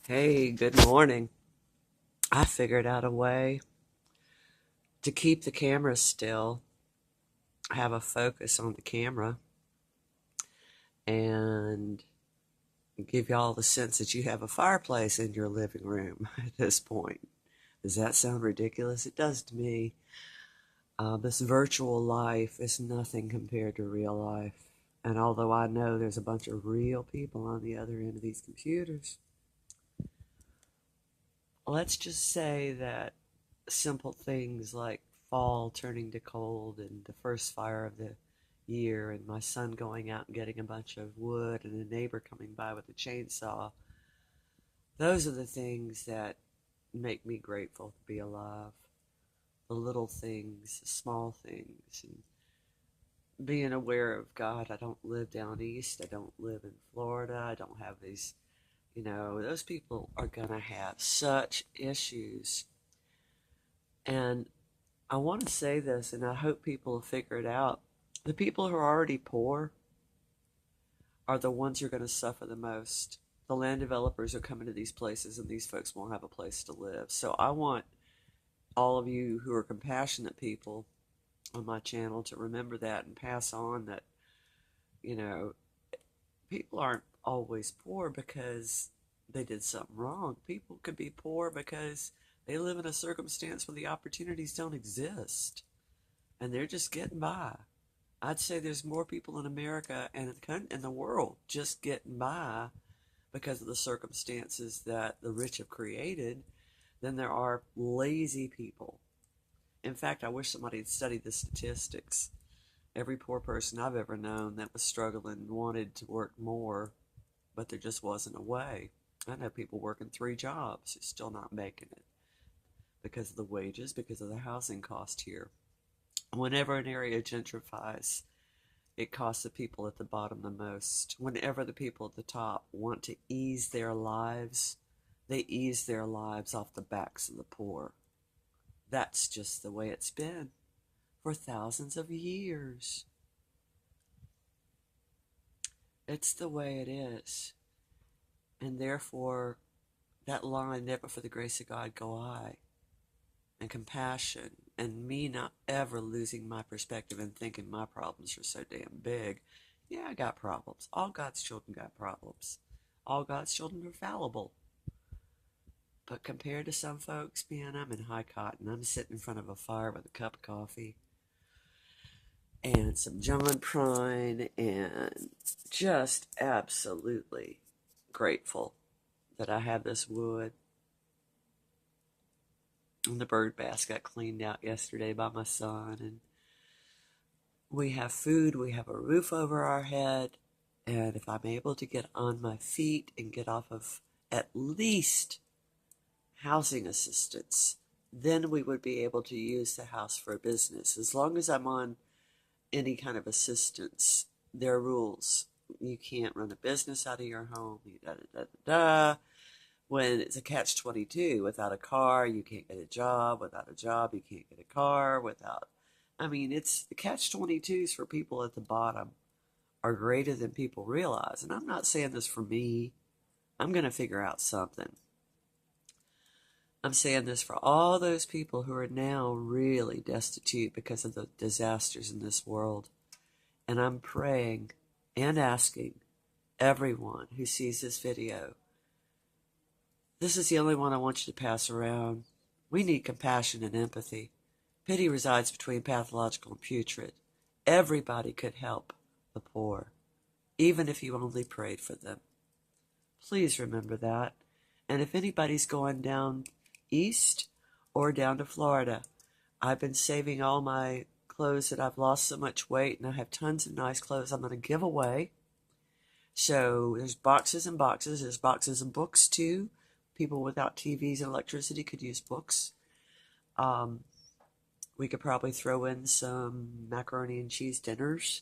Hey, good morning. I figured out a way to keep the camera still, have a focus on the camera, and give y'all the sense that you have a fireplace in your living room at this point. Does that sound ridiculous? It does to me. This virtual life is nothing compared to real life. And although I know there's a bunch of real people on the other end of these computers, let's just say that simple things like fall turning to cold and the first fire of the year and my son going out and getting a bunch of wood and a neighbor coming by with a chainsaw, those are the things that make me grateful to be alive. The little things, the small things, and being aware of God. I don't live down east. I don't live in Florida. I don't have these, those people are going to have such issues. And I want to say this, and I hope people will figure it out. The people who are already poor are the ones who are going to suffer the most. The land developers are coming to these places, and these folks won't have a place to live. So I want all of you who are compassionate people on my channel to remember that and pass on that, you know, people aren't always poor because they did something wrong. People could be poor because they live in a circumstance where the opportunities don't exist and they're just getting by. I'd say there's more people in America and in the world just getting by because of the circumstances that the rich have created than there are lazy people. In fact, I wish somebody had studied the statistics. Every poor person I've ever known that was struggling wanted to work more, but there just wasn't a way. I know people working 3 jobs who's still not making it because of the wages, because of the housing cost here. Whenever an area gentrifies, it costs the people at the bottom the most. Whenever the people at the top want to ease their lives, they ease their lives off the backs of the poor. That's just the way it's been for thousands of years. It's the way it is. And therefore, that line, never for the grace of God go I, and compassion, and me not ever losing my perspective and thinking my problems are so damn big. Yeah, I got problems. All God's children got problems. All God's children are fallible. But compared to some folks, man, I'm in high cotton. I'm sitting in front of a fire with a cup of coffee and some John Prine and just absolutely grateful that I have this wood. And the bird bath got cleaned out yesterday by my son. And we have food, we have a roof over our head. And if I'm able to get on my feet and get off of at least housing assistance, then we would be able to use the house for a business. As long as I'm on any kind of assistance, there are rules. You can't run a business out of your home. Da, da, da, da, da. When it's a catch-22, without a car, you can't get a job. Without a job, you can't get a car. It's the catch-22s for people at the bottom are greater than people realize. And I'm not saying this for me. I'm going to figure out something. I'm saying this for all those people who are now really destitute because of the disasters in this world. And I'm praying and asking everyone who sees this video, this is the only one I want you to pass around. We need compassion and empathy. Pity resides between pathological and putrid. Everybody could help the poor, even if you only prayed for them. Please remember that. And if anybody's going down east or down to Florida, I've been saving all my clothes that I've lost so much weight, and I have tons of nice clothes I'm going to give away. So there's boxes and boxes. There's boxes and books too. People without TVs and electricity could use books. We could probably throw in some macaroni and cheese dinners.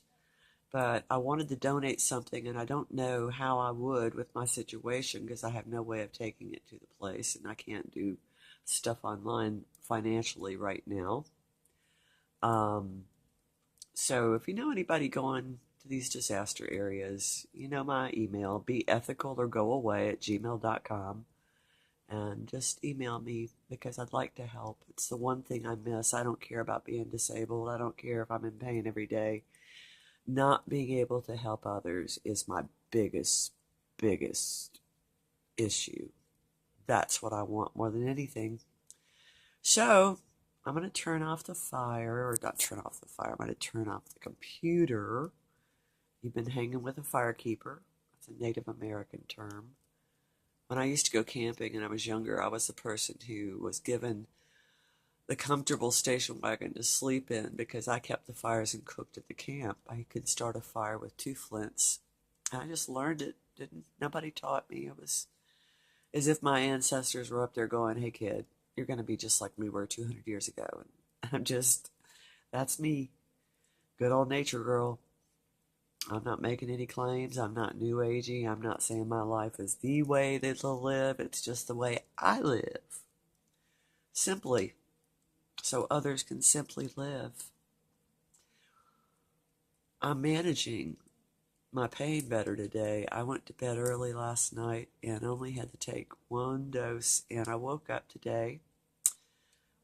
But I wanted to donate something, and I don't know how I would with my situation because I have no way of taking it to the place, and I can't do stuff online financially right now. So if you know anybody going to these disaster areas, you know my email, beethical or goaway@gmail.com. and just email me because I'd like to help. It's the one thing I miss. I don't care about being disabled. I don't care if I'm in pain every day. Not being able to help others is my biggest issue. That's what I want more than anything. So I'm going to turn off the fire, or not turn off the fire, I'm going to turn off the computer. You've been hanging with a firekeeper. That's a Native American term. When I used to go camping and I was younger, I was the person who was given the comfortable station wagon to sleep in because I kept the fires and cooked at the camp. I could start a fire with 2 flints. And I just learned it. Nobody taught me. It was as if my ancestors were up there going, "Hey kid, you're going to be just like we were 200 years ago." And that's me. Good old nature girl. I'm not making any claims. I'm not new agey. I'm not saying my life is the way that they'll live. It's just the way I live. Simply, so others can simply live. I'm managing my pain better today. I went to bed early last night and only had to take 1 dose, and I woke up today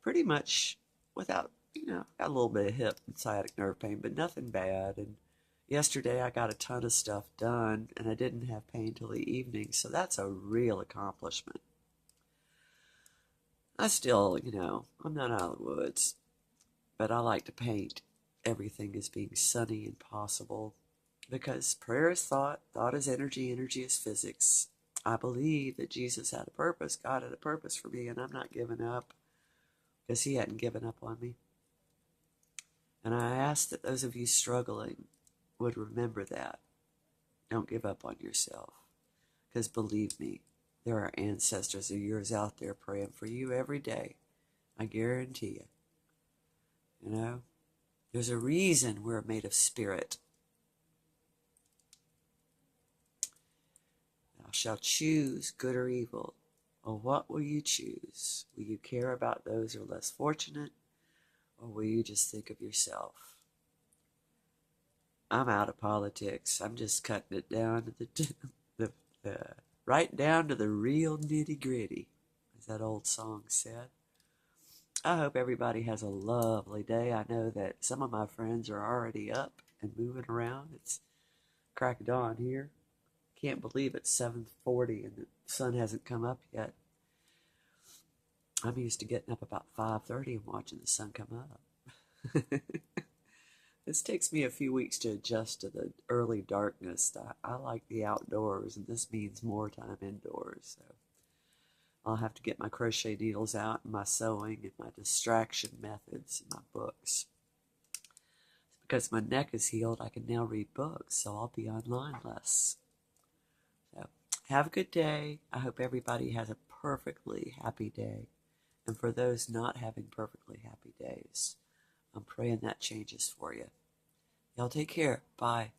pretty much without, got a little bit of hip and sciatic nerve pain, but nothing bad. And yesterday I got a ton of stuff done and I didn't have pain till the evening, so that's a real accomplishment. I still, I'm not out of the woods, but I like to paint everything as being sunny and possible because prayer is thought, thought is energy, energy is physics. I believe that Jesus had a purpose, God had a purpose for me, and I'm not giving up because he hadn't given up on me. And I ask that those of you struggling would remember that. Don't give up on yourself. Because believe me, there are ancestors of yours out there praying for you every day. I guarantee you. There's a reason we're made of spirit. Thou shalt choose good or evil. Well, what will you choose? Will you care about those who are less fortunate? Or will you just think of yourself? I'm out of politics. I'm just cutting it down to the right down to the real nitty gritty, as that old song said. I hope everybody has a lovely day. I know that some of my friends are already up and moving around. It's crack of dawn here. Can't believe it's 7:40 and the sun hasn't come up yet. I'm used to getting up about 5:30 and watching the sun come up. This takes me a few weeks to adjust to the early darkness. I like the outdoors, and this means more time indoors. So I'll have to get my crochet needles out and my sewing and my distraction methods and my books. Because my neck is healed, I can now read books, so I'll be online less. So have a good day. I hope everybody has a perfectly happy day. And for those not having perfectly happy days, I'm praying that changes for you. Y'all take care. Bye.